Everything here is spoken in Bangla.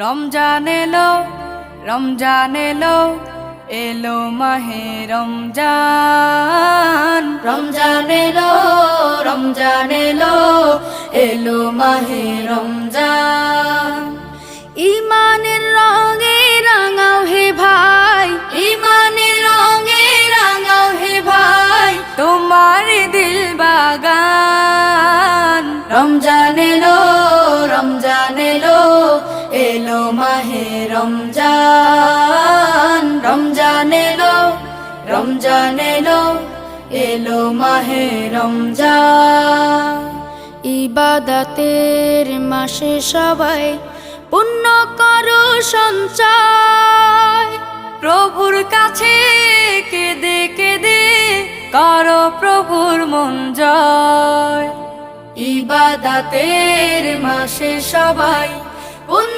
রমজান এলো, রমজান এলো, এলো মাহে রমজান। রমজান এলো, রমজান এলো, এলো মাহে রমজান। ইমানের রঙে রাঙাও হে ভাই, ইমানের রঙে রাঙাও হে ভাই, তোমার দিল বাগান। রমজান এলো, রমজান এলো, এলো মাহে রমজান। রমজান এলো, রমজান এলো, এলো মাহে রমজান। ইবাদতের মাসে সবাই পুণ্য করো সঞ্চয়, প্রভুর কাছে কেঁদে কেঁদে করো প্রভুর মন জয়। ইবাদতের মাসে সবাই পুণ্য